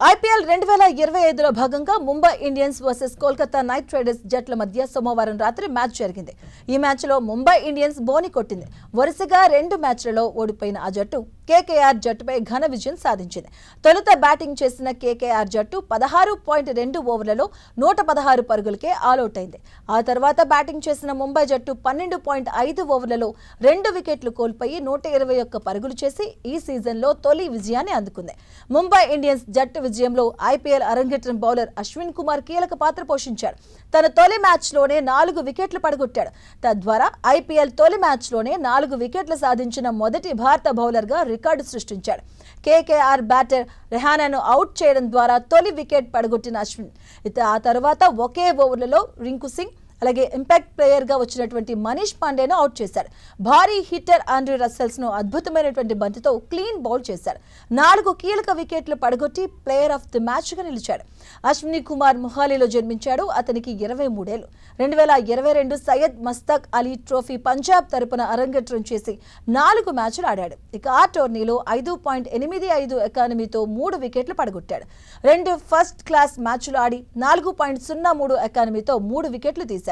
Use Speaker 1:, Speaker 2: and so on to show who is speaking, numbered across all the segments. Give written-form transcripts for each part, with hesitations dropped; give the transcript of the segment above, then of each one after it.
Speaker 1: IPL 2025లో భాగంగా Mumbai Indians versus Kolkata night riders జట్ల మధ్య సోమవారం రాత్రి మ్యాచ్ జరిగింది. ఈ మ్యాచ్లో ముంబై ఇండియన్స్ బోని కొట్టింది. వరుసగా 2 మ్యాచ్లలో ఓడిపోయిన ఆ జట్టు కేకేఆర్ జట్టుపై ఘన విజయం సాధించింది. తొలుత బ్యాటింగ్ చేసిన కేకేఆర్ జట్టు 16.2 ఓవర్లలో 116 పరుగులకే ఆలౌట్ అయింది. ఆ తర్వాత బ్యాటింగ్ చేసిన ముంబై జట్టు 12.5 ఓవర్లలో 2 వికెట్లు కోల్పోయి 121 పరుగులు చేసి ఈ సీజన్లో తొలి విజయాన్ని అందుకుంది. ముంబై ఇండియన్స్ జట్టు విజయంలో ఐపీఎల్ అరంగేట్రం బౌలర్ అశ్విన్ కుమార్ కీలక పాత్ర పోషించాడు. తన తొలి మ్యాచ్లోనే 4 వికెట్లు పడగొట్టాడు. తద్వారా ఐపీఎల్ తొలి మ్యాచ్లోనే 4 వికెట్లు సాధించిన మొదటి భారత బౌలర్గా రికార్డు సృష్టించాడు. కేకేఆర్ బ్యాటర్ రెహానాను అవుట్ చేయడం ద్వారా తొలి వికెట్ పడగొట్టిన అశ్విన్ ఆ తర్వాత ఒకే ఓవర్లలో రింకు సింగ్ అలాగే ఇంపాక్ట్ ప్లేయర్ గా వచ్చినటువంటి మనీష్ పాండేను అవుట్ చేశాడు. భారీ హిట్టర్ ఆండ్రే రస్సెల్స్ ను అద్భుతమైనటువంటి బంతితో క్లీన్ బౌల్ చేశాడు. 4 కీలక వికెట్లు పడగొట్టి ప్లేయర్ ఆఫ్ ది మ్యాచ్ గా నిలిచాడు. అశ్విని కుమార్ మొహాలీలో జన్మించాడు. అతనికి 23 ఏళ్లు. 2022 సయ్యద్ మస్తాక్ అలీ ట్రోఫీ పంజాబ్ తరపున అరంగేట్రం చేసి 4 మ్యాచ్లు ఆడాడు. ఇక ఆ టోర్నీలో 5.85 ఎకానమీతో 3 వికెట్లు పడగొట్టాడు. 2 ఫస్ట్ క్లాస్ మ్యాచ్లు ఆడి 4.03 ఎకానమీతో 3 వికెట్లు తీశాడు.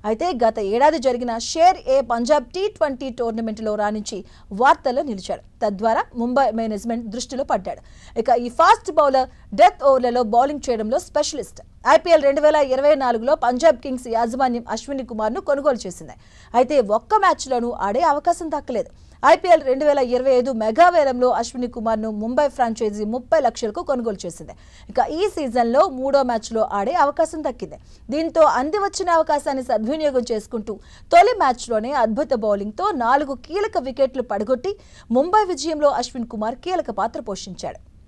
Speaker 1: అయితే గత ఏడాది జరిగిన షేర్ ఏ పంజాబ్ T20 టోర్నమెంట్లో రాణించి వార్తల్లో నిలిచాడు. తద్వారా ముంబై మేనేజ్మెంట్ దృష్టిలో పడ్డాడు. ఇక ఈ ఫాస్ట్ బౌలర్ డెత్ ఓవర్లలో బౌలింగ్ చేయడంలో స్పెషలిస్ట్. ఐపీఎల్ 2024లో పంజాబ్ కింగ్స్ యాజమాన్యం అశ్విని కుమార్ను కొనుగోలు చేసింది. అయితే ఒక్క మ్యాచ్లోనూ ఆడే అవకాశం దక్కలేదు. ఐపీఎల్ 2025 మెగా వేలంలో అశ్విని కుమార్ను ముంబై ఫ్రాంచైజీ 30 లక్షలకు కొనుగోలు చేసింది. ఇక ఈ సీజన్లో 3వ మ్యాచ్లో ఆడే అవకాశం దక్కింది. దీంతో అంది వచ్చిన అవకాశాన్ని సద్వినియోగం చేసుకుంటూ తొలి మ్యాచ్లోనే అద్భుత బౌలింగ్తో 4 కీలక వికెట్లు పడగొట్టి ముంబై విజయంలో అశ్విన్ కుమార్ కీలక పాత్ర పోషించాడు.